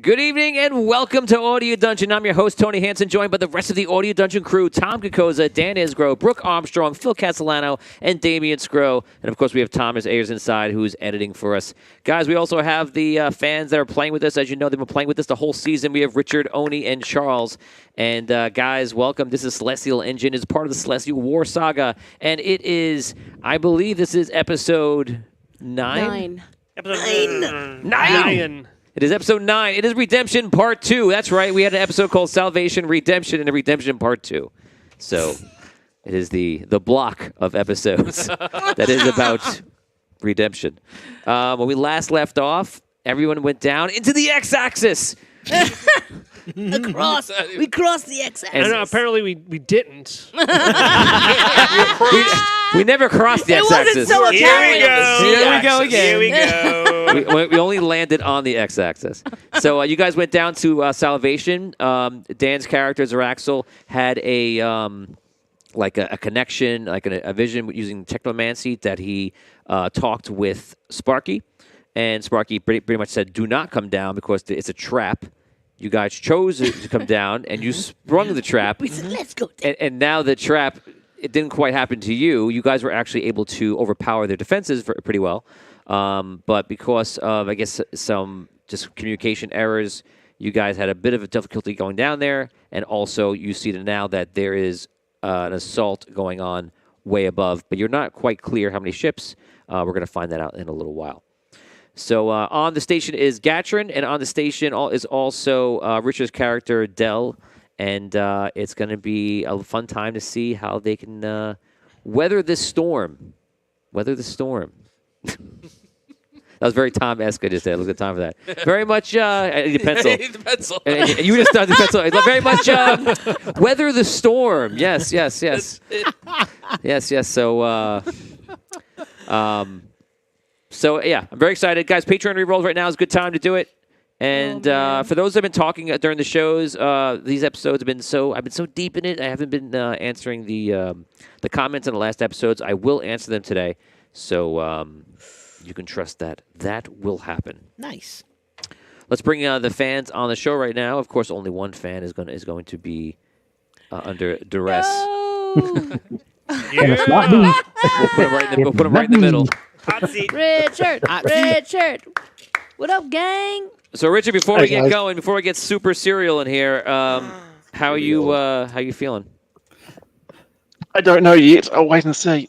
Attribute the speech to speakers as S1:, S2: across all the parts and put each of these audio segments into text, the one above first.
S1: Good evening and welcome to Audio Dungeon. I'm your host, Tony Hansen, joined by the rest of the Audio Dungeon crew, Tom Kokoza, Dan Isgro, Brooke Armstrong, Phil Castellano, and Damian Scro. And, of course, we have Thomas Ayers inside, who's editing for us. Guys, we also have the fans that are playing with us. As you know, they've been playing with us the whole season. We have Richard, Oni, and Charles. And, guys, welcome. This is Celestial Engine. It's part of the Celestial War Saga. And it is, I believe this is episode 9?
S2: Episode
S1: 9. It is episode 9. It is Redemption Part 2. That's right. We had an episode called Salvation, Redemption, and Redemption Part 2. So it is the block of episodes that is about redemption. When we last left off, everyone went down into the X-axis.
S3: We crossed the X-axis.
S2: No, apparently we didn't.
S1: We never crossed the X-axis.
S3: So
S2: Here we go.
S1: Here we go again.
S2: Here we go.
S1: We only landed on the X-axis. So you guys went down to Salvation. Dan's character, Zaraxel, had a connection, like a vision using technomancy that he talked with Sparky. And Sparky pretty much said, do not come down because it's a trap. You guys chose to come down, and you sprung the trap.
S3: We said, let's go.
S1: And now the trap, it didn't quite happen to you. You guys were actually able to overpower their defenses pretty well. But because of, I guess, some just communication errors, you guys had a bit of a difficulty going down there. And also, you see now that there is an assault going on way above. But you're not quite clear how many ships. We're going to find that out in a little while. So on the station is Gatrin, and on the station is also Richard's character, Dell. And it's going to be a fun time to see how they can weather this storm. Weather the storm. That was very Tom-esque, I just said. Look at time for that. Very much, the pencil.
S4: The pencil.
S1: And you just started the pencil. Very much weather the storm. Yes. Yes. So, yeah, I'm very excited. Guys, Patreon rerolls right now is a good time to do it. And for those that have been talking during the shows, these episodes have been I've been so deep in it, I haven't been answering the comments in the last episodes. I will answer them today. So you can trust that will happen.
S3: Nice.
S1: Let's bring the fans on the show right now. Of course, only one fan is going to be under duress.
S3: No.
S5: And it's not me.
S1: We'll put him right in the middle.
S2: Hot seat.
S3: Richard. What up, gang?
S1: So, Richard, before we
S5: Hey,
S1: get
S5: guys.
S1: going, before we get super serial in here, how you feeling?
S5: I don't know yet. I'll wait and see.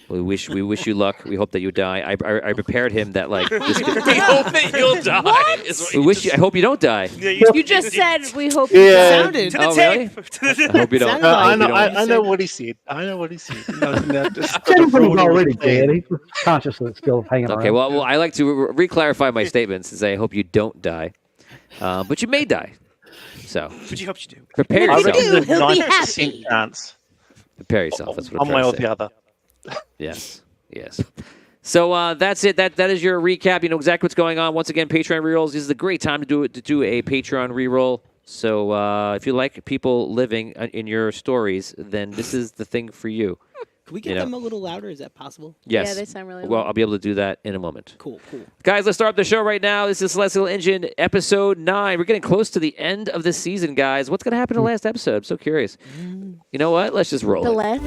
S1: We wish you luck. We hope that you die. I prepared him that like this.
S4: We hope that you'll die. Is what
S1: We wish you. I hope you don't die.
S2: Yeah,
S3: You just said we hope
S5: Yeah.
S3: you sounded.
S2: To the
S1: Oh,
S2: tape.
S1: really?
S2: To the
S1: I hope you don't.
S3: Sounded
S5: No,
S1: I
S5: I
S1: hope
S5: know.
S1: you don't.
S5: I know what he said. I know what he said. No, just
S6: Said he was
S5: broad
S6: already
S5: thing.
S6: dead. He's consciously still hanging around.
S1: Okay. Well, I like to re-clarify my statements and say I hope you don't die, but you may die. So
S2: But you hope you do.
S1: prepare
S5: I
S3: If you
S1: yourself.
S3: do,
S5: reckon there's
S3: he'll be
S5: 90%
S3: happy.
S5: chance.
S1: Prepare yourself. That's what I'm
S5: One way
S1: trying
S5: or
S1: to say.
S5: the other.
S1: Yes. So that's it. That is your recap. You know exactly what's going on. Once again, Patreon rerolls. This is a great time to do a Patreon reroll. So if you like people living in your stories, then this is the thing for you.
S7: Can we get them a little louder? Is that possible?
S1: Yes.
S3: Yeah, they sound really
S1: well.
S3: loud.
S1: I'll be able to do that in a moment.
S7: Cool.
S1: Guys, let's start up the show right now. This is Celestial Engine, episode 9. We're getting close to the end of the season, guys. What's going to happen in the last episode? I'm so curious. You know what? Let's just roll
S3: The
S1: it.
S3: left.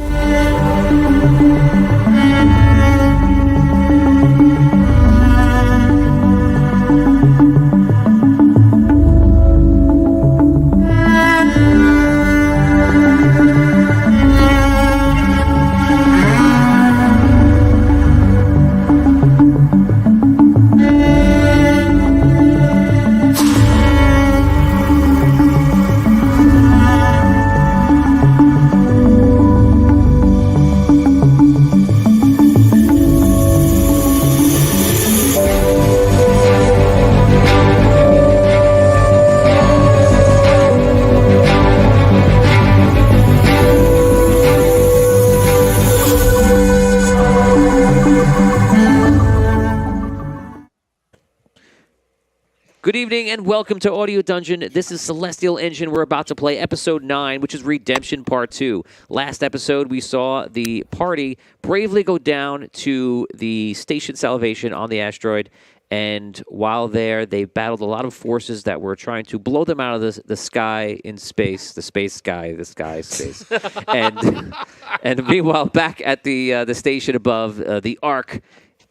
S1: Good evening and welcome to Audio Dungeon. This is Celestial Engine. We're about to play episode 9, which is Redemption Part 2. Last episode, we saw the party bravely go down to the Station Salvation on the asteroid And while there, they battled a lot of forces that were trying to blow them out of the sky in space, the space sky, the sky space. and meanwhile, back at the station above, the Ark,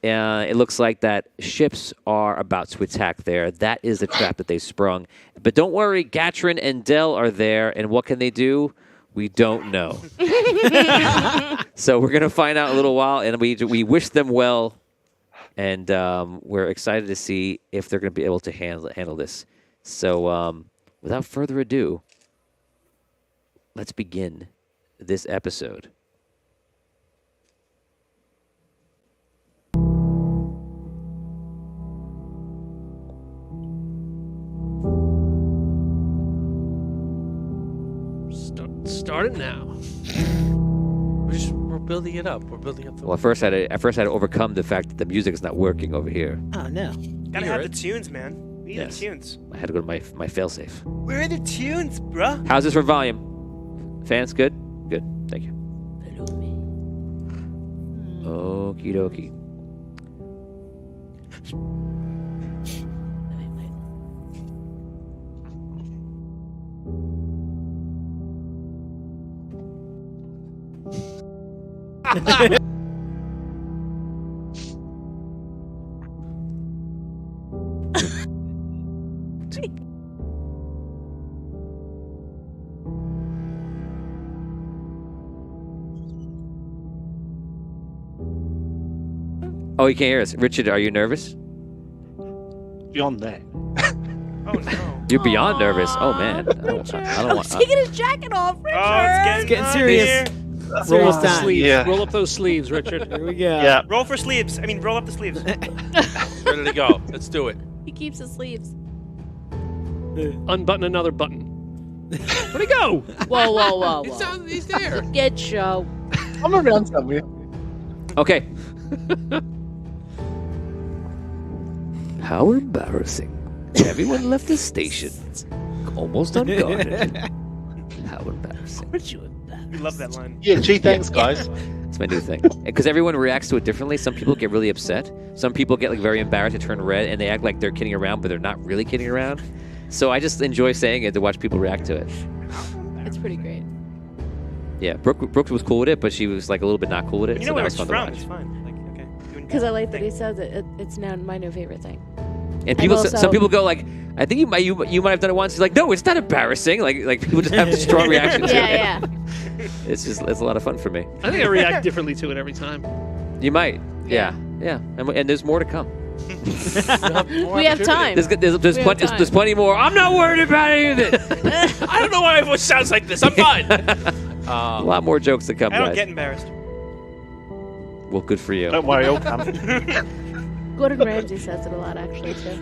S1: it looks like that ships are about to attack there. That is the trap that they sprung. But don't worry, Gatrin and Del are there, and what can they do? We don't know. So we're going to find out in a little while, and we wish them well. And we're excited to see if they're going to be able to handle this. So without further ado, let's begin this episode.
S2: Start it now.
S4: We're building it up. We're building up.
S1: Well, at first I had to overcome the fact that the music is not working over here.
S7: Oh no.
S2: Gotta have the tunes, man. We need
S1: Yes.
S2: the tunes.
S1: I had to go to my failsafe.
S2: Where are the tunes, bruh?
S1: How's this for volume? Fans, good? Good. Thank you.
S3: Follow me.
S1: Okie dokie. Oh, you can't hear us. Richard, are you nervous?
S5: Beyond that.
S2: Oh no.
S1: You're beyond nervous. Oh, man. I don't
S3: Oh,
S1: want...
S3: he's taking his jacket off, Richard.
S2: Oh, it's
S7: getting
S2: hot
S7: serious.
S2: here.
S7: Serious
S2: Roll up the
S7: time.
S2: sleeves.
S5: Yeah.
S2: Roll up those sleeves, Richard.
S7: Here we go.
S5: Yeah.
S2: Roll for sleeves. I mean, roll up the sleeves.
S4: Ready to go. Let's do it.
S3: He keeps his sleeves.
S2: Unbutton another button. Where'd he go?
S3: Whoa, whoa, whoa, whoa.
S4: He's there.
S3: Good show.
S5: I'm around somewhere.
S1: Okay. How embarrassing. Everyone left the station. Almost unguarded. How embarrassing.
S7: Aren't you embarrassed?
S2: We love that line.
S5: Yeah, gee, thanks, guys.
S1: It's my new thing. Because everyone reacts to it differently. Some people get really upset. Some people get like very embarrassed and turn red, and they act like they're kidding around, but they're not really kidding around. So I just enjoy saying it to watch people react to it.
S3: It's pretty great.
S1: Yeah, Brooke was cool with it, but she was like a little bit not cool with it.
S2: You
S1: so
S2: know
S1: that
S2: where
S1: was
S2: it's
S1: fun
S2: from.
S1: to
S2: It's
S1: watch.
S2: fine. Like, okay.
S3: Because I like that he says it's now my new favorite thing.
S1: And people,
S3: also-
S1: some people go like, I think you might have done it once. He's like, no, it's not embarrassing. Like people just have strong reactions to it.
S3: Yeah,
S1: It's a lot of fun for me.
S2: I think I react differently to it every time.
S1: You might. Yeah. And there's more to come.
S3: yeah. We have time.
S1: There's
S3: We have time.
S1: there's plenty more. I'm not worried about any of it.
S4: I don't know why my voice sounds like this. I'm fine.
S1: A lot more jokes to come,
S2: I don't
S1: guys.
S2: get embarrassed.
S1: Well, good for you.
S5: Don't worry, I'll come.
S3: Gordon Ramsay says it a lot, actually, too.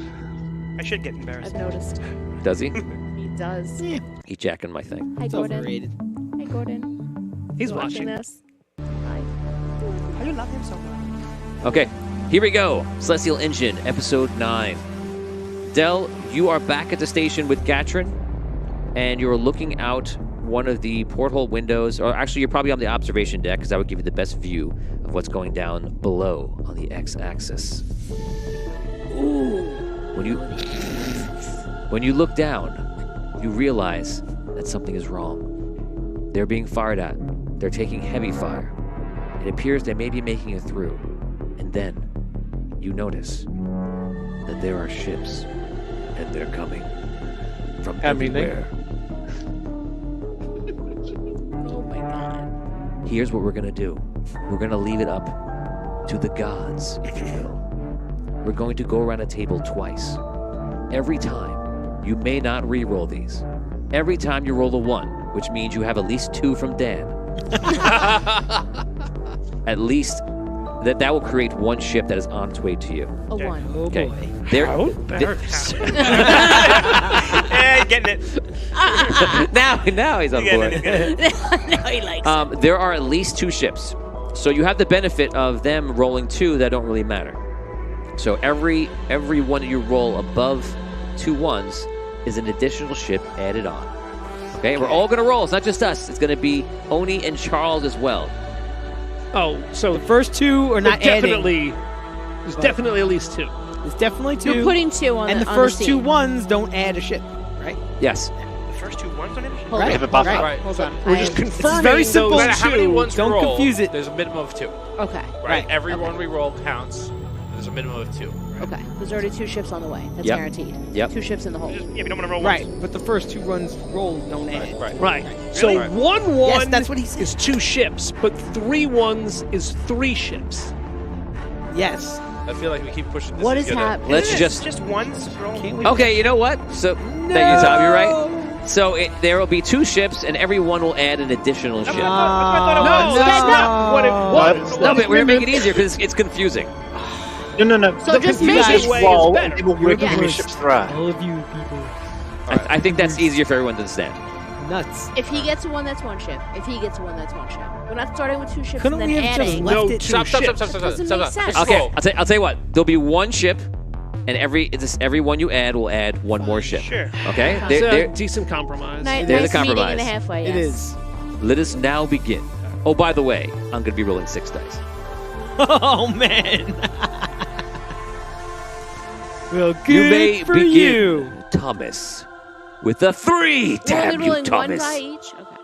S2: I should get embarrassed.
S3: I've noticed.
S1: Does he?
S3: He does.
S1: He jacking my thing.
S3: Hi,
S7: It's
S3: Gordon.
S7: overrated.
S3: Hi, Gordon.
S2: He's watching.
S3: this. Hi.
S2: How you love him so much?
S1: Okay, here we go. Celestial Engine, Episode 9. Del, you are back at the station with Gatrin, and you're looking out one of the porthole windows, or actually you're probably on the observation deck, because that would give you the best view of what's going down below on the x-axis. Ooh. When you look down, you realize that something is wrong. They're being fired at. They're taking heavy fire. It appears they may be making it through. And then you notice that there are ships, and they're coming from
S5: How many?
S1: everywhere.
S3: Oh, my God.
S1: Here's what we're going to do. We're going to leave it up to the gods, if you will. We're going to go around a table twice. Every time, you may not re-roll these. Every time you roll a 1, which means you have at least 2 from Dan. At least that will create 1 ship that is on its way to you.
S3: A
S2: Okay.
S3: 1.
S7: Oh
S1: Okay.
S7: boy.
S1: There,
S2: Yeah, getting it.
S1: now he's on
S2: Getting
S1: board.
S2: it. Getting it.
S3: Now he likes
S1: There are at least 2 ships. So you have the benefit of them rolling 2 that don't really matter. So every one that you roll above 2 1s is an additional ship added on. Okay, we're all gonna roll. It's not just us. It's gonna be Oni and Charles as well.
S2: Oh, so
S7: The first 2 are not adding.
S2: definitely. There's definitely at least 2.
S7: There's definitely 2.
S3: You're putting 2 on
S7: and the
S3: on
S7: first
S3: the
S7: 2
S3: scene.
S7: ones don't add a ship, right?
S1: Yes.
S2: The first 2 ones on it?
S3: Hold
S7: Right.
S3: on.
S5: We have a buffer.
S7: Right.
S4: Right.
S3: Hold on.
S2: We're just
S7: It's
S2: confirming
S7: very simple.
S4: No
S2: those
S4: matter how many
S7: 2.
S4: ones
S7: Don't
S4: we roll,
S7: confuse it.
S4: there's a minimum of 2.
S3: Okay.
S4: Right? Every
S7: Okay.
S4: one we roll counts. There's a minimum of 2.
S3: Okay. There's already 2 ships on the way. That's
S1: Yep.
S3: guaranteed.
S1: Yep.
S3: 2 ships in the hole.
S2: Yeah, we don't want to roll
S7: Right,
S2: once.
S7: but the first 2 runs rolled don't add.
S4: Right.
S8: Right. So
S2: Really?
S8: 1
S7: Yes, that's what he said.
S8: is 2 ships, but 3 ones is 3 ships.
S7: Yes.
S4: I feel like we keep pushing this.
S3: What
S4: is
S3: is
S4: gonna-
S3: happening?
S1: Let's
S2: It's
S1: just.
S2: just ones roll.
S7: Can't we?
S1: Okay, you know what? So thank you, Tom. You're right. So there will be 2 ships, and every one will add an additional ship.
S2: That's what I thought it
S8: No,
S2: was.
S8: that's not what it was.
S1: No, but we're gonna make it easier because it's confusing.
S5: No.
S3: So just
S5: You
S3: make
S5: just
S3: it-
S8: way is
S5: roll
S8: better.
S5: and people work
S3: Yeah.
S5: how many ships there are.
S7: All of you people.
S1: I think that's easier for everyone to understand.
S7: Nuts.
S3: If he gets 1, that's 1 ship. If he gets 1, that's 1 ship. We're not starting with 2 ships
S7: Couldn't
S3: and
S7: we
S3: then
S7: have just
S3: adding.
S7: left
S8: No,
S7: it?
S8: two
S4: Stop.
S3: Doesn't make sense.
S4: Just
S1: Okay,
S4: roll.
S1: I'll tell you what. There'll be 1 ship, and every one you add will add 1 more ship.
S2: Sure.
S1: Okay.
S3: Fine.
S1: They're-
S8: It's a
S1: they're-
S8: decent compromise.
S3: Nice,
S1: They're the
S3: nice meeting in
S1: compromise.
S3: the halfway.
S7: It
S3: yes.
S7: is.
S1: Let us now begin. Oh, by the way, I'm gonna be rolling 6 dice.
S7: Oh man. Well, good
S1: You may
S7: for
S1: begin,
S7: you.
S1: Thomas, with a 3.
S3: We're
S1: Damn
S3: only
S1: you,
S3: rolling 1
S1: Thomas.
S3: die each? Okay.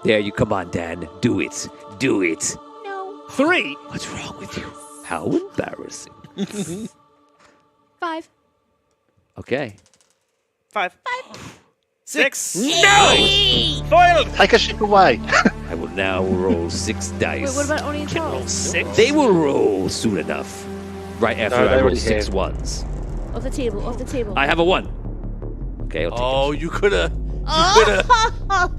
S1: There you come on, Dan. Do it. Do it.
S3: No.
S8: 3.
S1: What's wrong with you? How embarrassing.
S3: 5.
S1: Okay.
S2: 5.
S7: 6.
S2: Foiled.
S5: Take a ship away.
S1: I will now roll 6 dice.
S3: Wait, what about Oni and Charles?
S2: 6.
S1: They will roll soon enough. Right after
S5: No,
S1: I
S5: they
S1: roll
S5: already
S1: 6
S5: have.
S1: ones.
S3: Off the table. Off the table.
S1: I have a 1. Okay, I'll take
S4: Oh, you could have.
S3: Oh!
S1: it.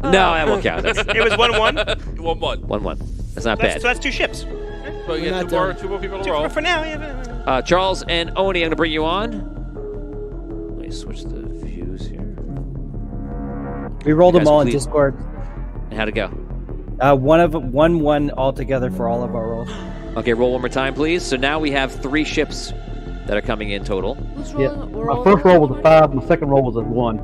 S1: No, that won't count. That's
S2: It was 1-1.
S4: 1-1.
S1: 1-1 That's not
S2: So
S1: bad.
S2: that's 2 ships.
S4: But you
S7: We're
S4: get
S7: not
S4: 2 more people to roll.
S2: For now, yeah.
S1: Charles and Oni, I'm going to bring you on. Let me switch the views here.
S6: We rolled
S1: You
S6: them
S1: guys
S6: all in
S1: complete-
S6: Discord.
S1: And how'd it go?
S6: 1 all together for all of our rolls.
S1: Okay, roll one more time, please. So now we have 3 ships that are coming in total.
S3: Who's
S6: Yeah.
S3: rolling? We're
S6: My
S3: rolling
S6: first roll was a
S3: one?
S6: 5. My second roll was a 1.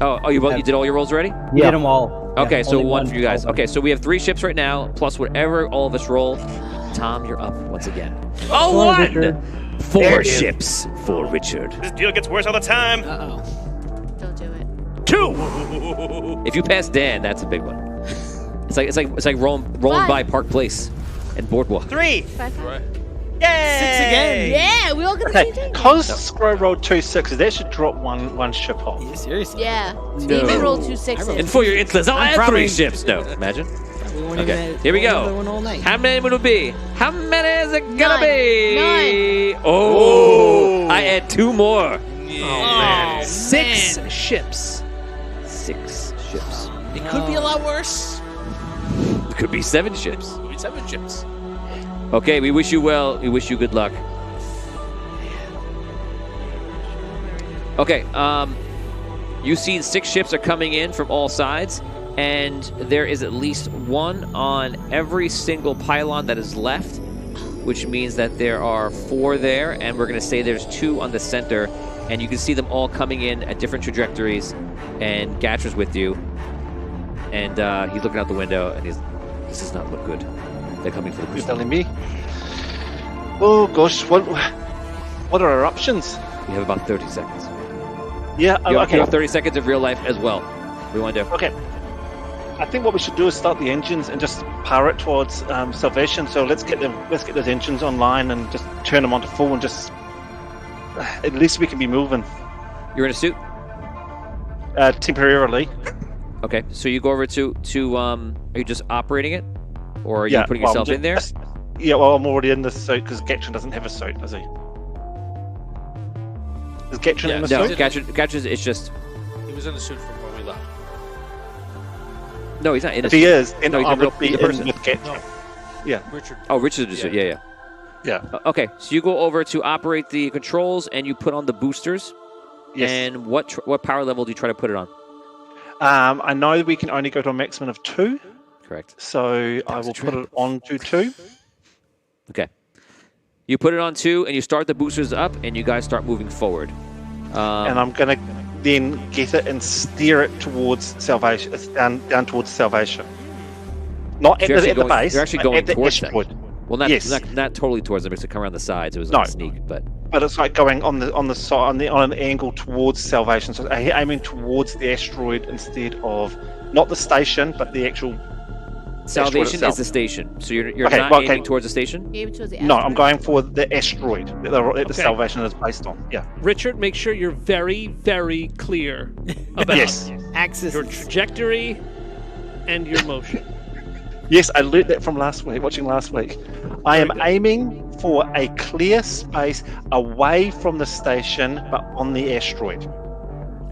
S1: Oh, you did all your rolls already?
S6: We did them all.
S1: Okay,
S6: Yeah,
S1: so
S6: only
S1: 1 for you guys.
S6: all
S1: Okay, so we have 3 ships right now, plus whatever all of us roll. Tom, you're up once again. Oh,
S6: Go on,
S1: 1!
S6: Richard.
S1: 4
S5: There it is.
S1: ships for Richard.
S2: This deal gets worse all the time.
S7: Uh-oh.
S3: Don't do it.
S1: 2! If you pass Dan, that's a big one. It's like rolling
S3: 5.
S1: by Park Place and Boardwalk.
S2: 3.
S3: 5.
S4: Right.
S2: Yay!
S7: 6 again.
S3: Yeah, we all get the
S5: Okay,
S3: same thing.
S5: because Scroll rolled 2 6s, that should drop one ship off.
S7: Yeah, seriously.
S3: Yeah. David rolled 2 6s.
S1: And for your insolence, I'll
S7: I'm
S1: add
S7: probably-
S1: 3 ships. No, imagine.
S7: We won't
S1: Okay,
S7: even
S1: here we
S7: roll
S1: go.
S7: another one all night.
S1: How many will it be? How many is it gonna
S3: 9.
S1: be? Oh, I add 2 more.
S4: Man.
S8: 6 ships.
S1: 6 ships.
S4: It could be a lot worse.
S1: It could be 7 ships.
S4: It could be 7 ships.
S1: Okay, we wish you well. We wish you good luck. Okay, you see 6 ships are coming in from all sides, and there is at least 1 on every single pylon that is left, which means that there are 4 there, and we're going to say there's 2 on the center, and you can see them all coming in at different trajectories, and Gatcher's with you, and he's looking out the window, and this does not look good. They're coming for the
S5: You're
S1: boost.
S5: telling me? Oh gosh, what are our options?
S1: We have about 30 seconds.
S5: Yeah,
S1: You
S5: okay.
S1: have 30 seconds of real life as well. What do you want to do?
S5: Okay. I think what we should do is start the engines and just power it towards salvation. So let's get those engines online and just turn them onto full and just at least we can be moving
S1: You're in a suit?
S5: temporarily.
S1: Okay, so you go over to are you just operating it? Or are you putting
S5: well,
S1: yourself in there?
S5: Yeah, well, I'm already in this suit because Gatchin doesn't have a suit, does he? Is Gatchin in a
S1: No,
S5: suit?
S1: Gatcher's it's just...
S4: He was in the suit from when we left.
S1: No, he's not in a
S5: If he
S1: suit.
S5: is, then
S1: No, he's
S5: I
S1: a real-
S5: would be
S1: he's a
S5: in
S1: person.
S5: with Gatchin.
S4: No.
S5: Yeah,
S4: Richard.
S1: Oh, Richard's in a suit. Yeah.
S5: yeah.
S1: Okay, so you go over to operate the controls and you put on the boosters.
S5: Yes.
S1: And what power level do you try to put it on?
S5: I know we can only go to a maximum of 2,
S1: Correct.
S5: so I
S1: was a
S5: will put
S1: trip.
S5: it on to 2.
S1: Okay. You put it on 2 and you start the boosters up and you guys start moving forward.
S5: And I'm going to then get it and steer it towards salvation, down towards salvation. Not at
S1: You're
S5: the
S1: actually
S5: base.
S1: you're actually
S5: but
S1: going
S5: at the
S1: towards that.
S5: asteroid.
S1: Well, not
S5: Yes.
S1: not totally towards them. It's to come around the sides. It was like a sneak, but
S5: But it's like going on the side on an angle towards Salvation. So aiming towards the asteroid instead of not the station, but the actual.
S1: Salvation
S5: itself.
S1: is the station. So you're
S5: Okay,
S1: not
S5: well, okay.
S1: aiming towards the station.
S3: Aim towards the
S5: No, I'm
S3: asteroid.
S5: going for the asteroid that the
S8: Okay.
S5: Salvation is based on. Yeah.
S8: Richard, make sure you're very, very clear about
S5: Yes.
S7: Axis.
S8: your trajectory and your motion.
S5: Yes, I learned that from watching last week. I am
S8: good.
S5: aiming for a clear space away from the station, but on the asteroid.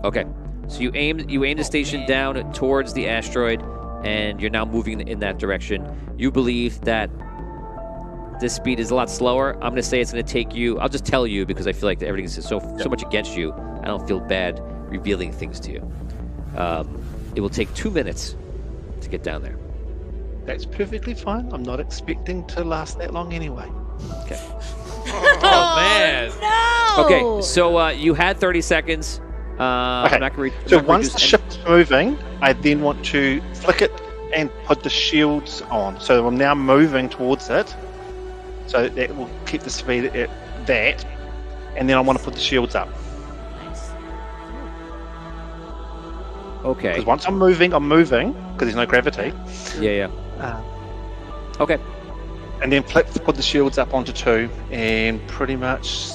S1: Okay. So you aim the station down towards the asteroid, and you're now moving in that direction. You believe that this speed is a lot slower. I'm going to say it's going to take you. I'll just tell you because I feel like everything is so much against you. I don't feel bad revealing things to you. It will take 2 minutes to get down there.
S5: That's perfectly fine. I'm not expecting to last that long anyway.
S1: Okay.
S4: Oh, man.
S3: No!
S1: Okay. So you had 30 seconds. I'm not gonna
S5: So
S1: I'm not gonna
S5: once
S1: reduce
S5: the ship's moving, I then want to flick it and put the shields on. So I'm now moving towards it. So that will keep the speed at that. And then I want to put the shields up.
S3: Nice.
S1: Okay.
S5: Because once I'm moving, because there's no gravity.
S1: Yeah.
S5: Uh,
S1: Okay.
S5: and then put the shields up onto 2 and pretty much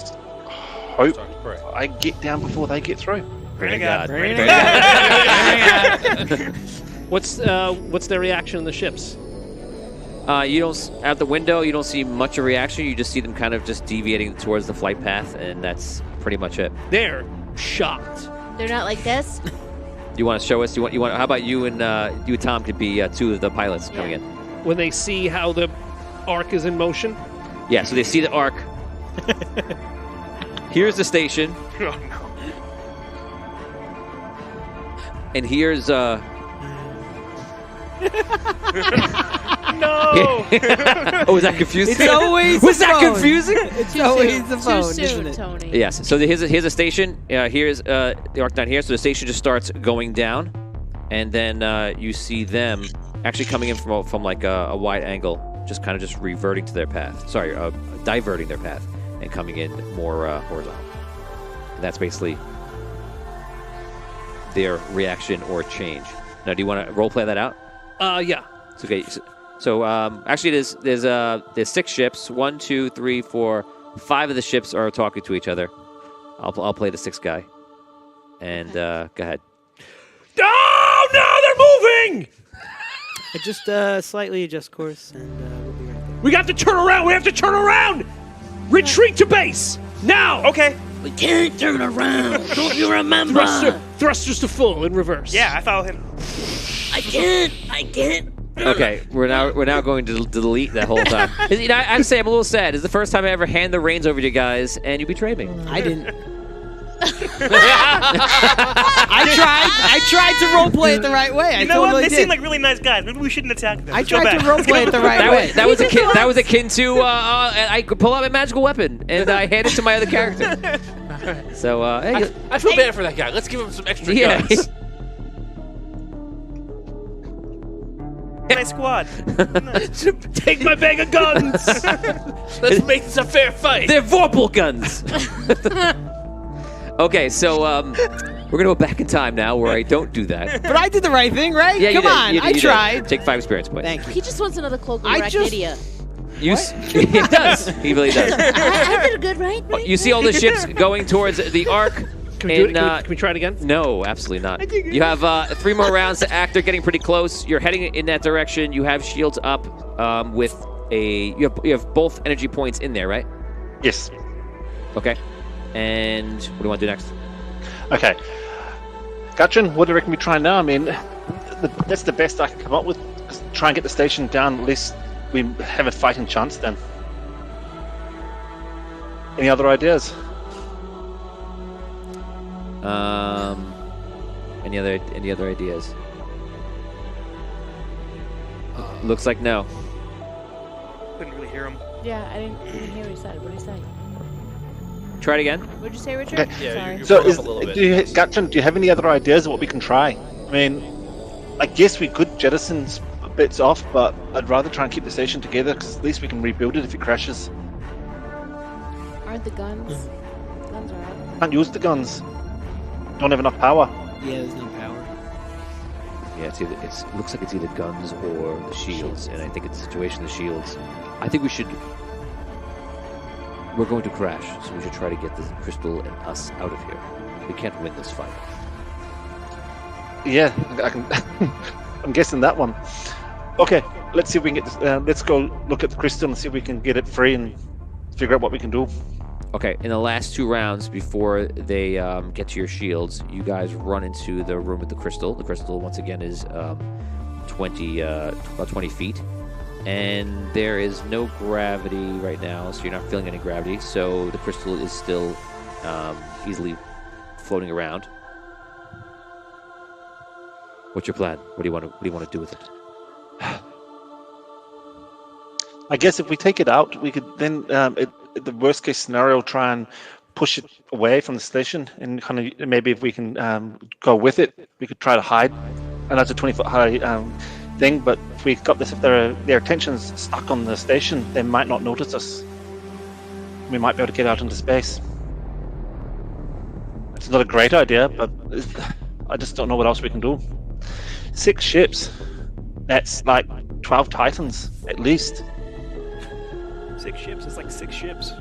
S5: hope
S4: Start to pray.
S5: I get down before they get through.
S1: Pray to
S2: God.
S1: God.
S7: Pray
S1: Pray
S7: to
S1: to God.
S8: What's their reaction in the ships?
S1: You don't out the window. You don't see much of a reaction. You just see them kind of just deviating towards the flight path, and that's pretty much it.
S8: They're shocked.
S3: They're not like this?
S1: You want to show us? You want? How about you and Tom could be 2 of the pilots coming in?
S8: When they see how the arc is in motion.
S1: Yeah. So they see the arc. Here's the station,
S2: Oh, no.
S1: and here's
S2: No!
S1: Oh, was that confusing?
S7: It's always
S1: was
S7: the
S1: that
S7: phone.
S1: confusing?
S7: It's
S3: Too
S7: always
S3: soon.
S7: the phone,
S3: Too soon,
S7: isn't it?
S3: Tony.
S1: Yes. So here's a station. Here's the arc down here. So the station just starts going down, and then you see them actually coming in from like a wide angle, just kind of just reverting to their path. Sorry, diverting their path and coming in more horizontal. And that's basically their reaction or change. Now, do you want to role play that out?
S8: Yeah.
S1: It's okay. So actually, there's 6 ships. 1, 2, 3, 4, 5 of the ships are talking to each other. I'll play the 6th guy. And go ahead.
S8: Oh, no, they're moving!
S7: I just slightly adjust course, and we'll be right there.
S8: We got to turn around. We have to turn around. Retreat to base. Now.
S2: Okay.
S7: We can't turn around. Don't you remember?
S8: Thrusters to full in reverse.
S2: Yeah, I follow him.
S7: I can't.
S1: Okay, we're now going to delete that whole time. You know, I have to say I'm a little sad. It's the first time I ever hand the reins over to you guys, and you betrayed me.
S7: I didn't. I tried to roleplay it the right way. I
S2: You know what?
S7: totally
S2: They
S7: did.
S2: seem like really nice guys. Maybe we shouldn't attack them.
S7: I
S2: Let's go
S7: tried to
S2: back.
S7: roleplay it the right way.
S1: That was akin to I could pull out my magical weapon and I hand it to my other character. So hey,
S4: I feel bad for that guy. Let's give him some extra
S1: yeah.
S4: guns.
S2: Nice squad.
S8: Take my bag of guns.
S4: Let's make this a fair fight.
S1: They're Vorpal guns. Okay, so we're gonna go back in time now, where I don't do that.
S7: But I did the right thing, right?
S1: Yeah,
S7: Come on, I
S1: you did.
S7: tried.
S1: Take 5 experience points.
S7: Thank you.
S3: He just wants another cloak
S7: I
S3: of
S7: just-
S3: Arachnidia.
S1: He does. He really does.
S3: I did good, right?
S1: You see all the ships going towards the arc.
S8: Can we do it?
S1: and,
S8: Can we try it again?
S1: No, absolutely not. You have 3 more rounds to act. They're getting pretty close. You're heading in that direction. You have shields up with you have both energy points in there, right?
S5: Yes.
S1: Okay. And what do you want to do next?
S5: Okay. Gutrin, what do you reckon we try now? I mean, that's the best I can come up with. Just try and get the station down, at least we have a fighting chance then. Any other ideas?
S1: Any other ideas? Looks like no.
S2: Couldn't really hear him.
S3: Yeah, I didn't hear what he said. What did he say?
S1: Try it again.
S3: What'd you say, Richard?
S5: Okay.
S4: Yeah,
S3: Sorry.
S4: you
S5: So,
S4: broke up a little bit.
S5: Gutrin, do you have any other ideas of what we can try? I mean, I guess we could jettison bits off, but I'd rather try and keep the station together because at least we can rebuild it if it crashes.
S3: Aren't the guns? Guns are out.
S5: Can't use the guns. Don't have enough power.
S7: Yeah, there's no power.
S1: Yeah, it looks like it's either guns or the shields, and I think it's the situation of the shields. I think we're going to crash, so we should try to get the crystal and us out of here. We can't win this fight.
S5: Yeah, I can. I'm guessing that one. Okay, let's see if we can get this. Let's go look at the crystal and see if we can get it free and figure out what we can do.
S1: Okay, in the last 2 rounds before they get to your shields, you guys run into the room with the crystal. The crystal, once again, is about 20 feet. And there is no gravity right now, so you're not feeling any gravity. So the crystal is still easily floating around. What's your plan? What do you want to do with it?
S5: I guess if we take it out, we could then, the worst case scenario, try and push it away from the station, and kind of maybe if we can go with it, we could try to hide. And that's a 20-foot high thing. But if we got this, if their attention's stuck on the station, they might not notice us. We might be able to get out into space. It's not a great idea, but I just don't know what else we can do. 6 ships. That's like 12 Titans at least.
S2: 6 ships. It's like 6 ships.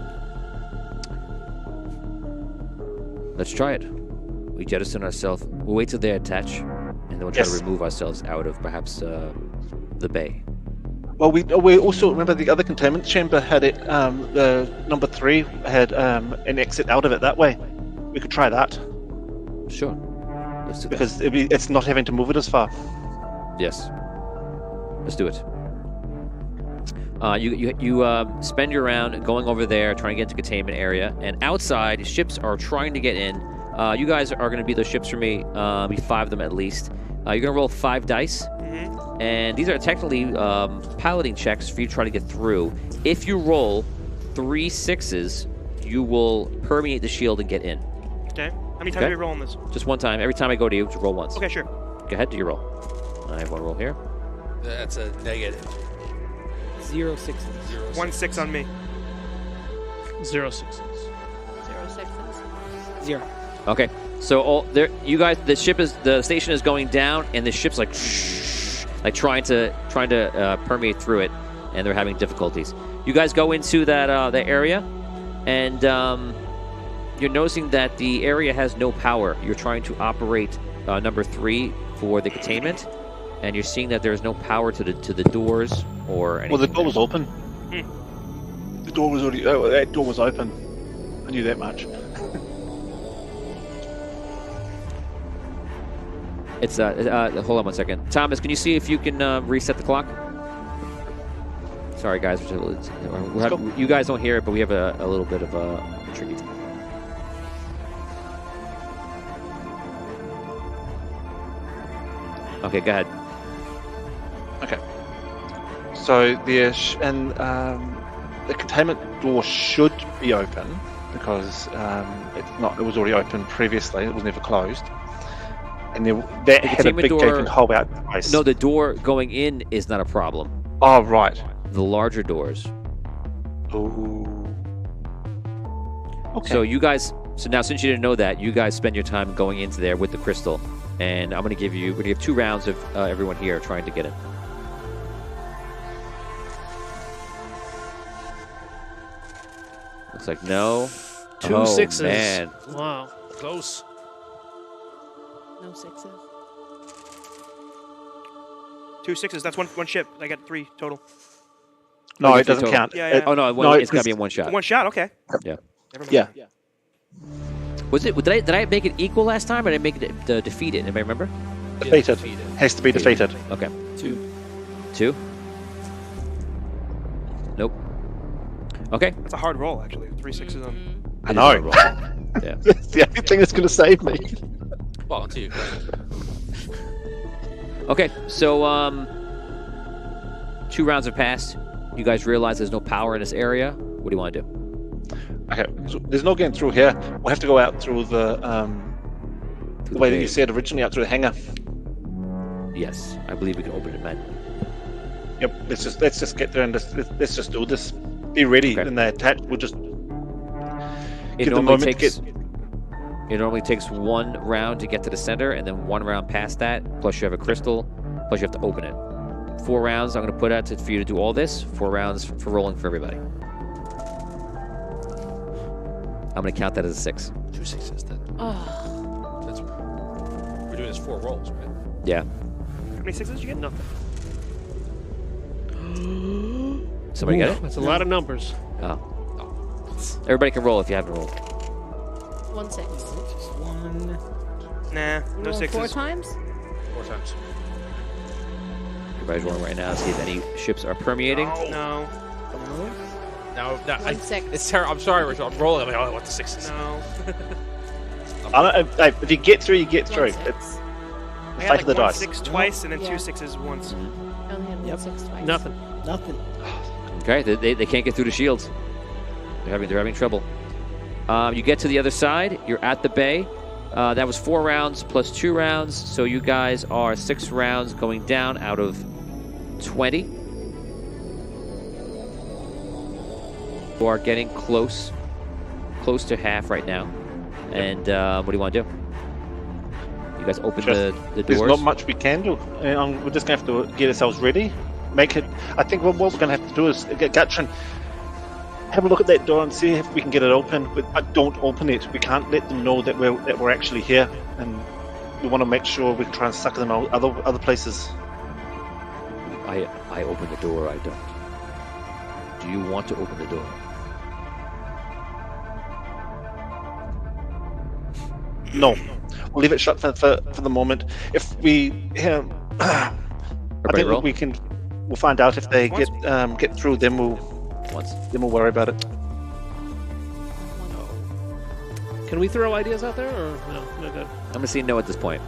S1: Let's try it. We jettison ourselves. We'll wait till they attach, and then we'll try to remove ourselves out of perhaps the bay.
S5: Well, we also remember the other containment chamber had it. The number 3 had an exit out of it that way. We could try that
S1: Sure. Let's do that.
S5: because it's not having to move it as far.
S1: Yes. Let's do it. You spend your round going over there, trying to get into containment area, and outside ships are trying to get in. You guys are going to be those ships for me. Be 5 of them at least. You're going to roll 5 dice, and these are technically piloting checks for you to try to get through. If you roll 3 6s, you will permeate the shield and get in.
S2: Okay. How many times are we rolling this?
S1: Just one time. Every time I go to you, just roll once.
S2: Okay, sure.
S1: Go ahead, do your roll. I have 1 roll here.
S4: That's a negative.
S7: 0 6s.
S2: 1 6 on me.
S8: 0 6s.
S3: 0 6s.
S7: 0.
S1: Okay, so all there, you guys, the station is going down, and the ship's like trying to permeate through it, and they're having difficulties. You guys go into that area, and you're noticing that the area has no power. You're trying to operate number 3 for the containment, and you're seeing that there's no power to the doors or anything.
S5: Well, the door was open. The door was already. Oh, that door was open. I knew that much.
S1: It's hold on 1 second. Thomas, can you see if you can reset the clock? Sorry, guys. You guys don't hear it, but we have a little bit of a tricky thing. Okay, go ahead.
S5: Okay. So the containment door should be open because it's not. It was already open previously. It was never closed. And that had a big gaping hole out twice.
S1: No, the door going in is not a problem.
S5: Oh, right.
S1: The larger doors.
S5: Ooh. Okay.
S1: So you guys. So now, since you didn't know that, you guys spend your time going into there with the crystal, and I'm going to give you. We're going to give 2 rounds of everyone here trying to get in. Looks like no.
S8: 2
S1: Oh,
S8: 6s.
S1: man.
S8: Wow. Close.
S3: No 6s.
S2: 2 6s. That's one ship. I got 3 total.
S5: No, it
S1: Three
S5: doesn't
S1: total.
S5: count.
S2: Yeah.
S1: Oh no, it's got to be in 1 shot.
S2: 1 shot. Okay.
S1: Yeah.
S2: Never mind.
S5: Yeah.
S1: Was it? Did I make it equal last time, or did I make it defeat it? Anybody remember?
S5: Defeated. Has to be defeated.
S1: Okay.
S7: 2.
S1: 2. Nope. Okay.
S2: That's a hard roll, actually. 3 6s on.
S5: I know.
S1: Yeah.
S5: It's the only thing that's going to save me.
S4: Well, until you
S1: Okay. So 2 rounds have passed. You guys realize there's no power in this area. What do you want to do?
S5: Okay, so there's no getting through here. We'll have to go out through the way that you said originally, out through the hangar.
S1: Yes, I believe we can open it manually.
S5: Yep. Let's just get there and let's just do this. Be ready
S1: Okay.
S5: when they attack. We'll just
S1: It
S5: give them a
S1: normally
S5: moment
S1: takes.
S5: to get.
S1: It normally takes 1 round to get to the center, and then 1 round past that. Plus, you have a crystal. Plus, you have to open it. 4 rounds. I'm going to put out for you to do all this. 4 rounds for rolling for everybody. I'm going to count that as a 6.
S4: 2 6s then.
S3: Oh.
S4: That's, we're doing this 4 rolls, right?
S1: Yeah.
S2: How many sixes did you get? Nothing.
S1: Somebody get it?
S8: That's a lot of numbers.
S1: Oh. Everybody can roll if you haven't rolled.
S3: 1 6.
S7: Just one.
S2: Nah, no
S3: Roll 4
S2: sixes.
S3: times?
S4: 4 times.
S1: Everybody's rolling right now to see if any ships are permeating.
S2: No.
S4: Now, I,
S3: 1 6.
S4: it's terrible. I'm sorry, Rachel. I'm rolling. I'm like, oh, I want the 6s.
S2: No.
S5: If you get through, you get
S3: 1
S5: through.
S3: 6.
S5: It's
S2: I
S5: fate
S2: had
S5: of the
S2: like 1
S5: dice.
S2: 6 twice and then
S3: Yeah.
S2: 2 sixes once.
S3: I only had 1
S7: Yep.
S3: 6 twice.
S8: Nothing.
S7: Nothing.
S1: Okay, they can't get through the shields. They're having trouble. You get to the other side. You're at the bay. That was 4 rounds plus 2 rounds, so you guys are 6 rounds going down out of 20. You are getting close to half right now. And what do you want to do? You guys open the
S5: There's
S1: doors.
S5: not much we can do. We're just going to have to get ourselves ready. Make it. I think what we're going to have to do is get Gutrin, have a look at that door and see if we can get it open. But don't open it. We can't let them know that we're actually here, and we want to make sure we try and suck them out other places.
S1: I open the door. I don't. Do you want to open the door?
S5: No, we'll leave it shut for the moment. If we, I think
S1: roll?
S5: we'll find out if they get through. Then we'll
S1: Once.
S5: worry about it.
S8: Can we throw ideas out there or no? No good.
S1: I'm gonna say no at this point.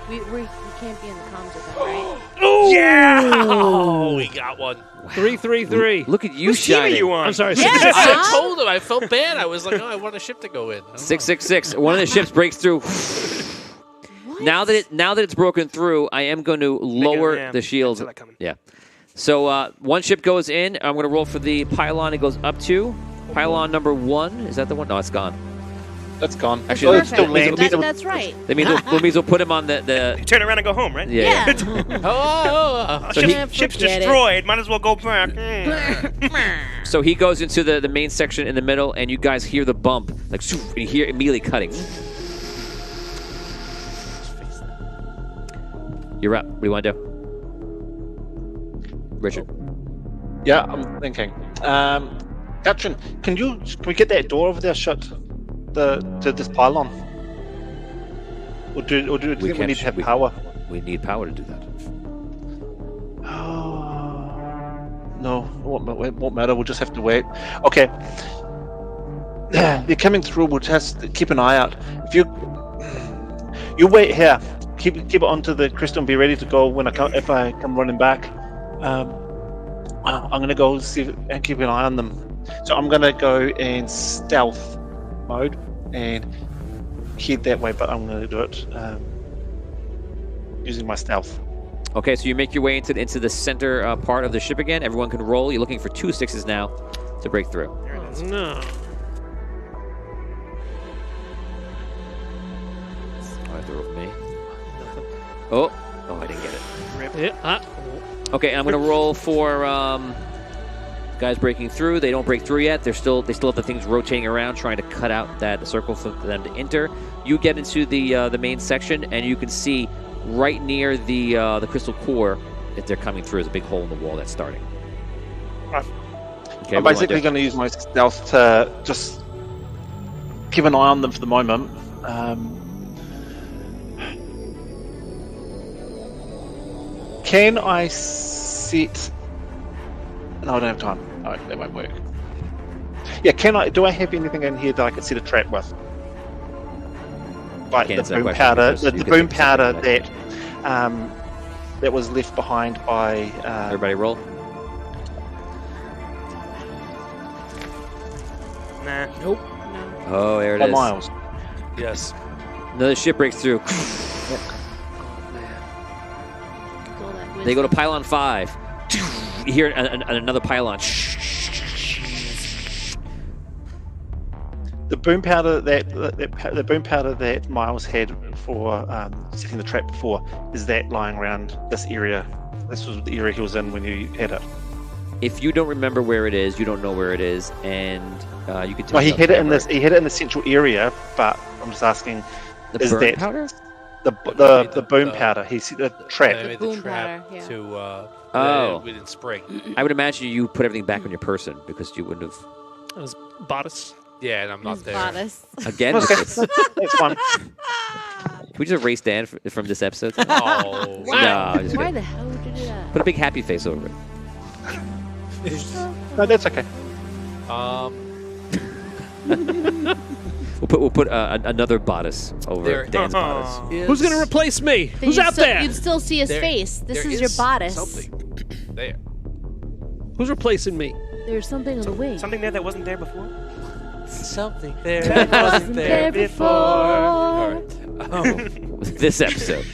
S3: We can't be in the comms with them, right?
S8: Oh
S4: Yeah! Oh, we got one.
S8: 3-3-3.
S1: Look at you
S2: Whose team are
S1: shining.
S2: you on?
S8: I'm sorry.
S3: Yeah.
S4: I told him. I felt bad. I was like, oh, I want a ship to go in. I don't know.
S1: 666. One of the ships breaks through.
S3: What?
S1: Now that it's broken through, I am going to lower
S2: yeah,
S1: the shields.
S2: I saw that coming.
S1: Yeah. So one ship goes in. I'm going to roll for the pylon. It goes up to pylon number 1. Is that the one? No, it's gone.
S5: That's gone.
S1: Actually,
S5: it's still
S3: Perfect.
S5: landing.
S3: That's right.
S1: That means we'll put him on the
S2: You turn around and go home, right?
S1: yeah.
S4: Oh,
S1: So
S2: Ship's
S3: Forget it.
S2: destroyed. Might as well go back.
S1: So he goes into the main section in the middle, and you guys hear the bump, like, shoo, and you hear immediately cutting. You're up. What do you want to do? Richard.
S5: Yeah, I'm thinking. Gutrin, can we get that door over there shut? To this pylon? Or do you think we
S1: can't
S5: need to have
S1: we-
S5: power?
S1: We need power to do that.
S5: No, it won't matter. We'll just have to wait. Okay. They're coming through. We'll just keep an eye out. If you wait here, keep it onto the crystal and be ready to go if I come running back. I'm gonna go see and keep an eye on them. So I'm gonna go in stealth mode and head that way, but I'm gonna do it using my stealth.
S1: Okay, so you make your way into the center part of the ship again. Everyone can roll. You're looking for 2 6s now to break through.
S2: There it is.
S8: No.
S1: I have to roll for me. Oh, I didn't get it.
S8: Yeah.
S1: Okay, I'm gonna roll for guys breaking through. They don't break through yet. They still have the things rotating around, trying to cut out that circle for them to enter. You get into the main section, and you can see right near the crystal core that they're coming through. There's a big hole in the wall that's starting.
S5: Right.
S1: Okay,
S5: I'm
S1: what do you wanna
S5: basically
S1: do?
S5: going to use my stealth to just keep an eye on them for the moment. Can I set? No, I don't have time. No, that won't work. Yeah, do I have anything in here that I can set a trap with? Like
S1: Can't
S5: the
S1: answer that
S5: boom
S1: question
S5: powder,
S1: because
S5: the
S1: you could
S5: boom
S1: take
S5: powder
S1: something
S5: that was left behind by.
S1: Everybody roll.
S2: Nah.
S3: No.
S1: Oh, there it
S5: by
S1: is.
S5: Miles.
S4: yes.
S1: Another ship breaks through.
S3: All that
S1: They go to
S3: wisdom.
S1: pylon 5. You hear another pylon.
S5: The boom powder the boom powder that Miles had for setting the trap before, is that lying around this area? This was the area he was in when you had it.
S1: If you don't remember where it is, you don't know where it is, and you could tell.
S5: Well, he
S1: me
S5: had it in
S1: off
S5: this. He had it in the central area, but I'm just asking,
S1: camera. The
S5: is
S1: burn
S5: that
S1: powder?
S5: the boom powder? He said the
S4: I
S5: trap.
S4: made
S3: Boom
S4: the trap
S3: powder, yeah.
S4: to.
S1: Oh.
S4: We didn't spring.
S1: I would imagine you put everything back on your person because you wouldn't have.
S8: That was Bodice.
S4: Yeah, and I'm not
S3: His
S4: there.
S3: bodice.
S1: Again,
S5: Okay.
S1: can
S5: That's fine.
S1: we just erase Dan from this episode?
S4: Oh.
S1: No, I'm just
S3: Why
S1: kidding.
S3: the hell would you do that?
S1: Put a big happy face over it.
S5: No, that's okay.
S1: We'll put another bodice over
S4: There-
S1: Dan's bodice.
S8: Who's going to replace me?
S3: Then
S8: Who's
S3: you'd
S8: out
S3: still,
S8: there?
S3: You'd still see his
S4: There-
S3: face. This
S4: there
S3: is your bodice.
S4: Something there.
S8: Who's replacing me?
S3: There's something on the wing.
S2: Something there that wasn't there before?
S4: Something there
S3: that
S4: that
S3: wasn't there before.
S4: All right.
S1: This episode.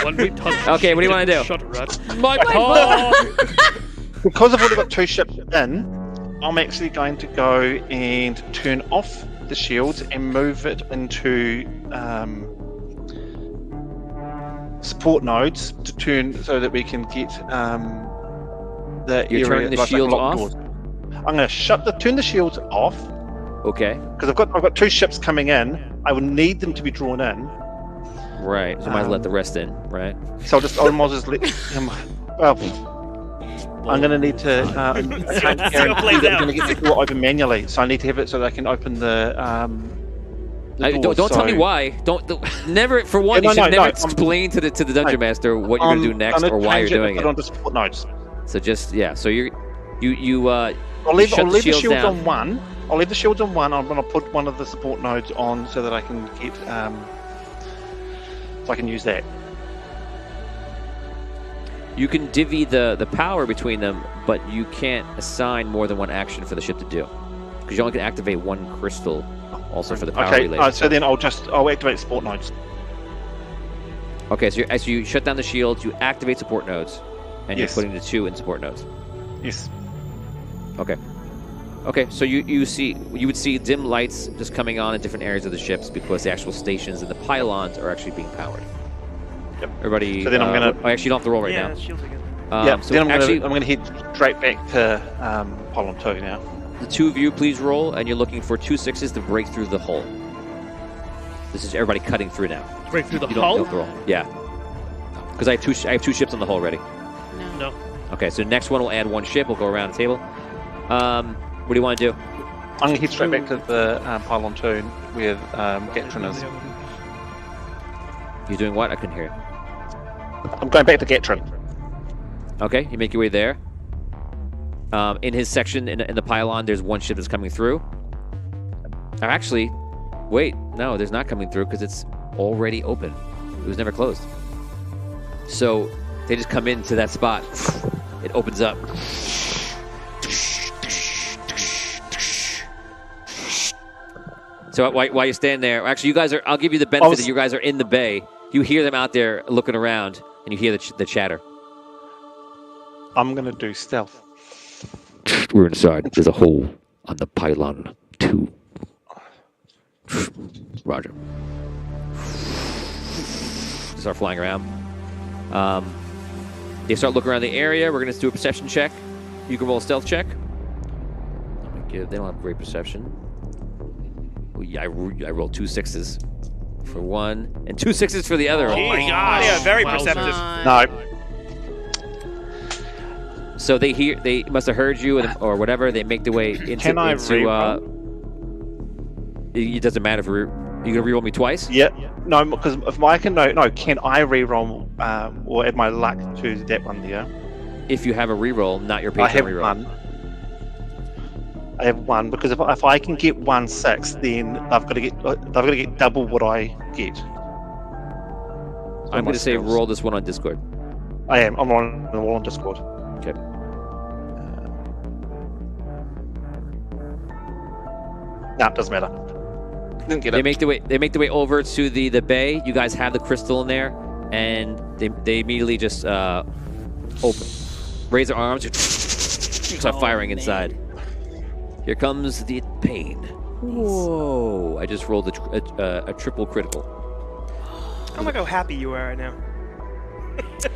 S8: When we touch
S1: Okay, what do you wanna do?
S8: Shut it. My paw!
S5: Because I've already got 2 ships in, I'm actually going to go and turn off the shields and move it into support nodes to turn so that we can get the
S1: You're
S5: area
S1: turning the
S5: like
S1: shields
S5: locked
S1: off?
S5: doors. I'm going to turn the shields off
S1: Okay.
S5: because I've got 2 ships coming in. I will need them to be drawn in,
S1: Right. So you might let the rest in, right?
S5: so I might just let him. Well, I'm going to need to. I can't
S2: See how it
S5: guarantee
S2: plays
S5: that I'm
S2: out.
S5: going to get the door open manually, so I need to have it so that I can open the.
S1: Don't tell me why. Don't never. For one,
S5: Yeah,
S1: you
S5: no,
S1: should
S5: no,
S1: never
S5: no,
S1: explain to the dungeon master what you're gonna do next or why you're doing
S5: Put
S1: it.
S5: onto support nodes.
S1: So just So you
S5: I'll leave,
S1: shut
S5: I'll
S1: the
S5: leave the
S1: shields
S5: shields
S1: down.
S5: on one. I'll leave the shields on one. I'm going to put one of the support nodes on so that I can get so I can use that.
S1: You can divvy the power between them, but you can't assign more than one action for the ship to do because you only can activate one crystal. Also for the power
S5: Okay,
S1: relay.
S5: so then I'll activate support nodes.
S1: Okay, so as you shut down the shields, you activate support nodes, and
S5: Yes.
S1: you're putting the 2 in support nodes.
S5: Yes.
S1: Okay. Okay, so you would see dim lights just coming on in different areas of the ships because the actual stations and the pylons are actually being powered.
S5: Yep.
S1: Everybody.
S5: So then I'm gonna-
S1: Oh, actually, you don't have to roll right
S2: yeah,
S1: now.
S2: shields again.
S5: Yeah.
S1: So
S5: then I'm
S1: actually,
S5: going to head straight back to Pylon 2 now.
S1: the 2 of you, please roll, and you're looking for 2 6s to break through the hull. This is everybody cutting through now.
S8: Break through the
S1: You don't
S8: hull?
S1: have to roll. Yeah. Because I have two ships on the hull already.
S3: No.
S8: No.
S1: Okay, so next one will add 1 ship. We'll go around the table. What do you want to do?
S5: I'm going to head straight back to the Pylon 2 where Gatrin is.
S1: You're doing what? I couldn't hear you.
S5: I'm going back to Gatrin.
S1: Okay, you make your way there. In his section, in the pylon, there's 1 ship that's coming through. Or actually, wait, no, there's not coming through because it's already open. It was never closed. So they just come into that spot. It opens up. So while you stand there, actually, you guys are. I'll give you the benefit that you guys are in the bay. You hear them out there looking around, and you hear the chatter.
S5: I'm going to do stealth.
S1: We're inside. There's a hole on the pylon 2. Roger. Start flying around. They start looking around the area. We're going to do a perception check. You can roll a stealth check. They don't have great perception. I rolled 2 6s for one, and 2 6s for the other.
S2: Oh my gosh. Yeah, very
S8: Wowza.
S2: perceptive.
S5: No.
S1: So they must have heard you or whatever. They make their way into.
S5: Can I
S1: It doesn't matter if you gonna reroll me twice.
S5: Yeah. No, because if I can no, can I reroll or add my luck to that one there?
S1: If you have a reroll, not your
S5: I
S1: patron
S5: have
S1: reroll.
S5: one. I have one because if I can get 1 6, then they've got to get double what I get.
S1: I'm going to say
S5: skills.
S1: roll this one on Discord.
S5: I am. I'm on Discord.
S1: Okay.
S5: No, it doesn't matter. Didn't get
S1: They
S5: it.
S1: make their way over to the bay. You guys have the crystal in there, and they immediately just open. raise their arms, start firing inside. Here comes the pain. Whoa! I just rolled a triple critical.
S2: Oh my god, how happy you are right now.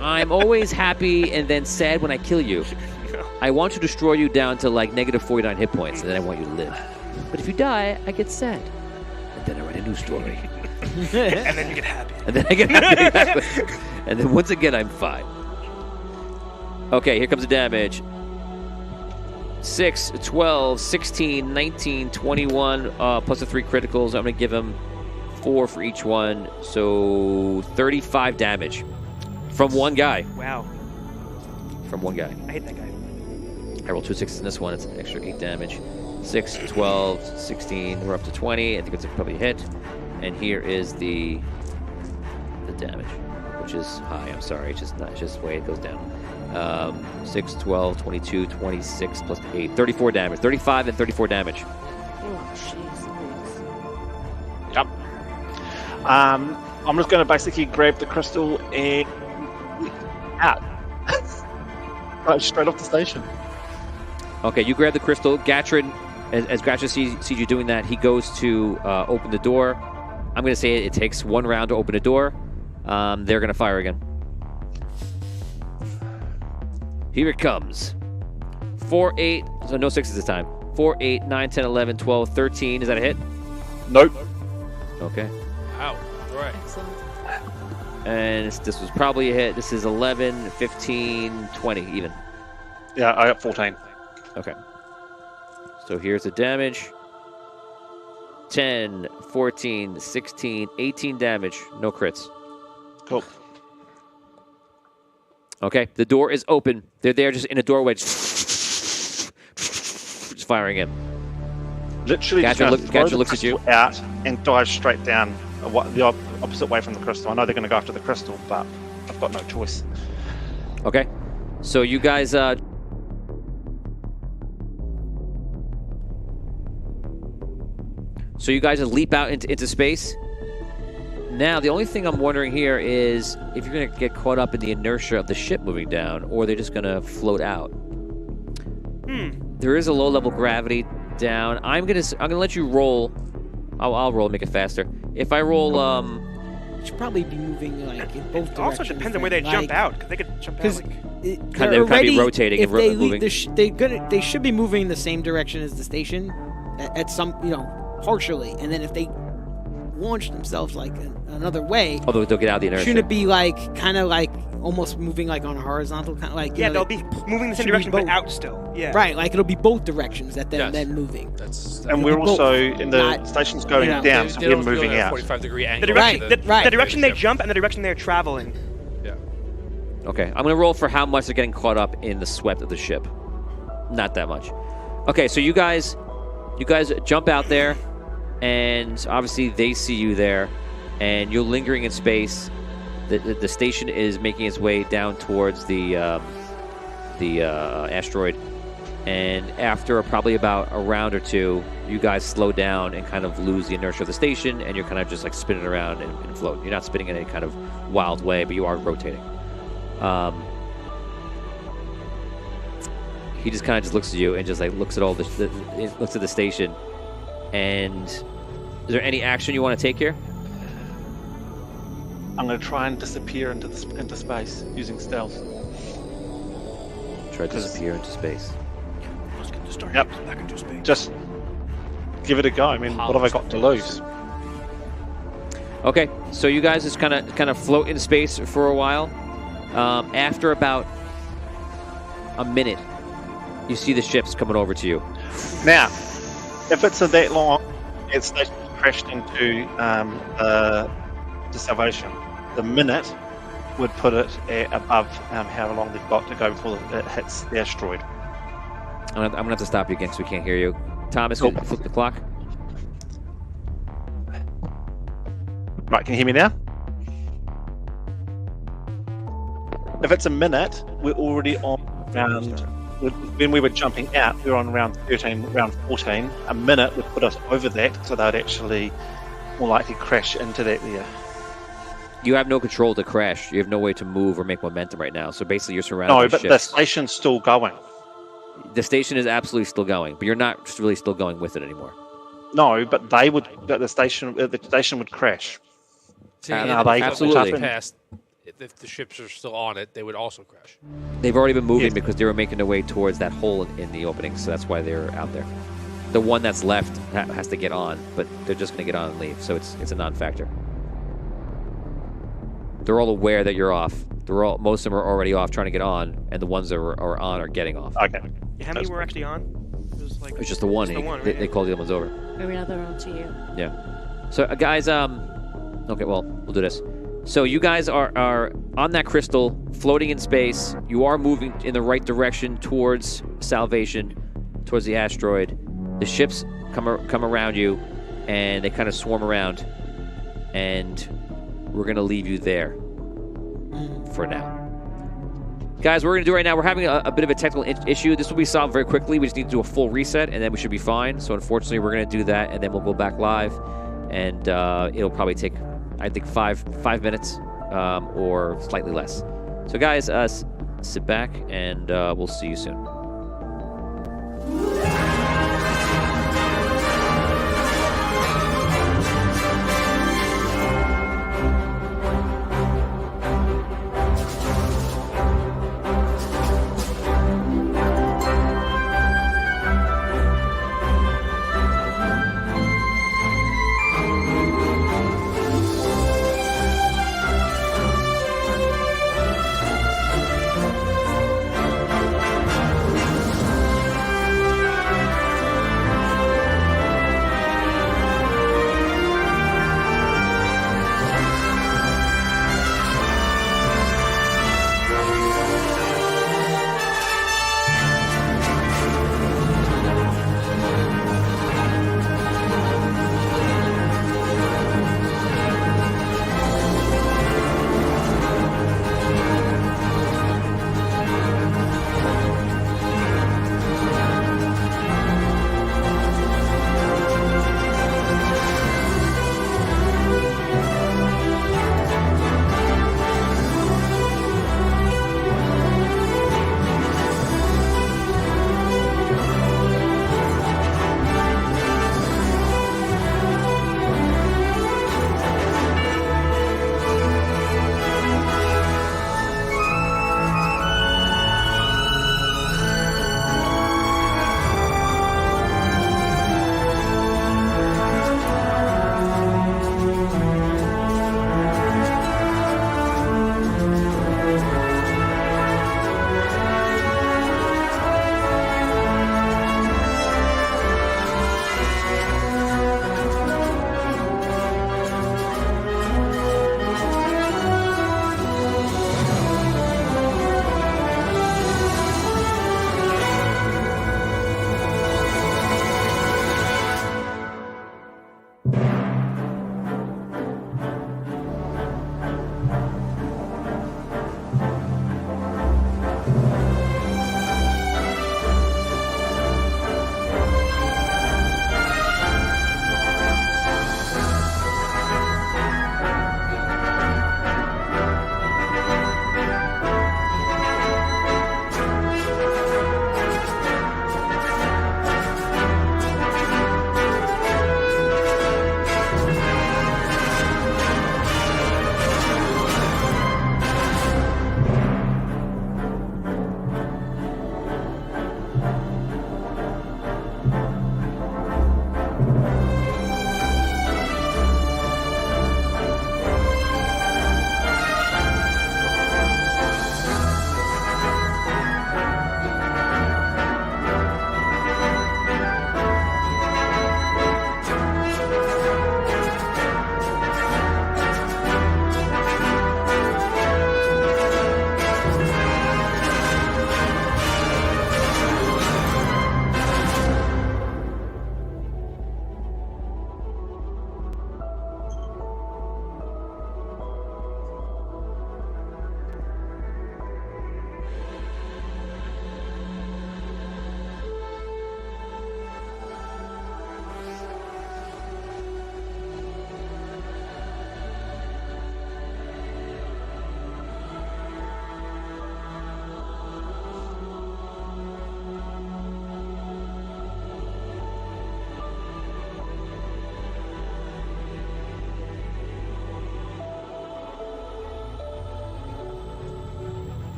S1: I'm always happy and then sad when I kill you. I want to destroy you down to like negative 49 hit points, and then I want you to live. But if you die, I get sad. And then I write a new story.
S2: And then you get happy.
S1: And then I get happy. Exactly. And then once again, I'm fine. Okay, here comes the damage. 6, 12, 16, 19, 21, plus the 3 criticals. I'm going to give him 4 for each one. So 35 damage from one guy.
S2: Wow.
S1: From one guy.
S2: I hate that guy.
S1: I rolled 2 6s in this one. It's an extra 8 damage. 6, 12, 16. We're up to 20. I think it's probably a hit. And here is the damage, which is high. I'm sorry. It's just not just the way it goes down. 6, 12, 22, 26 plus 8. 34 damage. 35 and 34 damage.
S3: Oh, jeez.
S5: Yep. I'm just going to basically grab the crystal and out. Right, straight off the station.
S1: Okay, you grab the crystal. Gatrin, as Gatrin sees you doing that, he goes to open the door. I'm going to say it takes 1 round to open a door. They're going to fire again. Here it comes. 4, 8, so no 6s this time. 4, 8, 9, 10, 11, 12, 13. Is that a hit?
S5: Nope.
S1: Okay.
S4: Wow. All right.
S3: Excellent.
S1: And this was probably a hit. This is 11, 15, 20 even.
S5: Yeah, I got 14.
S1: Okay. So here's the damage. 10, 14, 16, 18 damage. No crits.
S5: Cool.
S1: Okay, the door is open. They're there just in a doorway. Just firing in.
S5: Literally just
S1: Gatrin
S5: gonna throw the
S1: looks at you.
S5: crystal out and dive straight down the opposite way from the crystal. I know they're going to go after the crystal, but I've got no choice.
S1: Okay. So you guys... So you guys leap out into space. Now, the only thing I'm wondering here is if you're going to get caught up in the inertia of the ship moving down, or they're just going to float out. There is a low-level gravity down. I'm gonna let you roll. I'll roll, make it faster. If I roll,
S7: You should probably be moving like in both directions.
S2: It also depends on where they jump out, because they could jump out
S7: Because
S2: like...
S1: they would kind of be rotating
S7: if
S1: and
S7: they
S1: moving.
S7: they should be moving in the same direction as the station at some, partially, and then if they launch themselves like another way,
S1: Although they'll get out of the inertia.
S7: shouldn't it be like kind of like almost moving like on a horizontal kind of like
S2: Yeah, they'll be moving the same
S7: should be
S2: direction, but
S7: both.
S2: out still. Yeah.
S7: right, like it'll be both directions that they're
S4: Yes.
S7: then moving.
S4: That's
S5: And we're
S7: both,
S5: also in the
S7: not-
S5: station's going
S7: you know,
S5: down,
S4: they
S5: so
S4: don't
S5: we're
S4: go
S5: moving
S4: at a
S5: out.
S4: 45-degree angle.
S2: The direction,
S7: Right,
S2: the,
S7: right.
S2: the direction they
S4: Yeah.
S2: jump and the direction they're traveling.
S4: Yeah.
S1: Okay, I'm gonna roll for how much they're getting caught up in the swept of the ship. Not that much. Okay, so you guys jump out there, and obviously they see you there, and you're lingering in space. The station is making its way down towards the asteroid, and after probably about a round or two, you guys slow down and kind of lose the inertia of the station, and you're kind of just like spinning around and float. You're not spinning in any kind of wild way, but you are rotating. He just kind of just looks at you and just like looks at all looks at the station. And is there any action you want to take here?
S5: I'm going to try and disappear into space using stealth.
S1: Try to disappear into space.
S2: Let's get the star
S5: Yep.
S2: back into space.
S5: Just give it a go. I mean, what have I got to lose?
S1: Okay, so you guys just kind of float in space for a while. After about a minute, you see the ships coming over to you.
S5: Now, if it's that long, it's crashed into the Salvation. The minute would put it at above how long they've got to go before it hits the asteroid.
S1: I'm gonna have to stop you again because we can't hear you. Thomas, could you flip the clock?
S5: Right, can you hear me now? If it's a minute, we're already on round. When we were jumping out, we were on round 13, round 14. A minute would put us over that, so they'd actually more likely crash into that there.
S1: You have no control to crash. You have no way to move or make momentum right now. So basically, you're surrounded
S5: No,
S1: by
S5: but the
S1: ships.
S5: station's still going.
S1: The station is absolutely still going, but you're not really still going with it anymore.
S5: No, but they would. But the station would crash.
S4: See,
S1: And
S4: and
S5: are they
S4: if
S1: absolutely.
S4: it past, if the ships are still on it, they would also crash.
S1: They've already been moving
S5: Yes.
S1: because they were making their way towards that hole in the opening, so that's why they're out there. The one that's left has to get on, but they're just going to get on and leave, so it's a non-factor. They're all aware that you're off. Most of them are already off trying to get on, and the ones that are on are getting off.
S5: Okay.
S2: How many were actually on? It was like
S1: It's just the one.
S2: Just the one,
S1: they,
S2: right?
S1: they call the other ones over.
S3: Maybe now they're on to you.
S1: Yeah. So guys, okay, well, we'll do this. So you guys are on that crystal, floating in space. You are moving in the right direction towards Salvation, towards the asteroid. The ships come around you, and they kind of swarm around, and we're gonna leave you there for now. Guys, what we're gonna do right now, we're having a bit of a technical issue. This will be solved very quickly. We just need to do a full reset, and then we should be fine. So unfortunately, we're gonna do that, and then we'll go back live, and it'll probably take, I think, five minutes or slightly less. So guys, sit back, and we'll see you soon.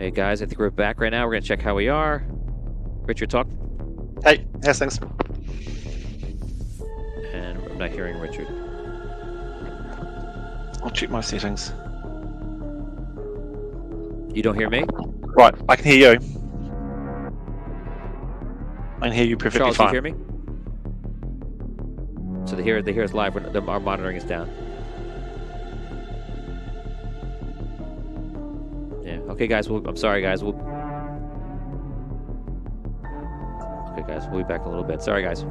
S1: Hey guys, I think we're back right now. We're gonna check how we are. Richard, talk.
S5: Hey, how's things?
S1: And I'm not hearing Richard.
S5: I'll check my settings.
S1: You don't hear me?
S5: Right, I can hear you. I can hear you perfectly
S1: Charles,
S5: fine.
S1: do you hear me? So they hear us live when our monitoring is down. Yeah. Okay, guys. I'm sorry, guys. Okay, guys. We'll be back in a little bit. Sorry, guys.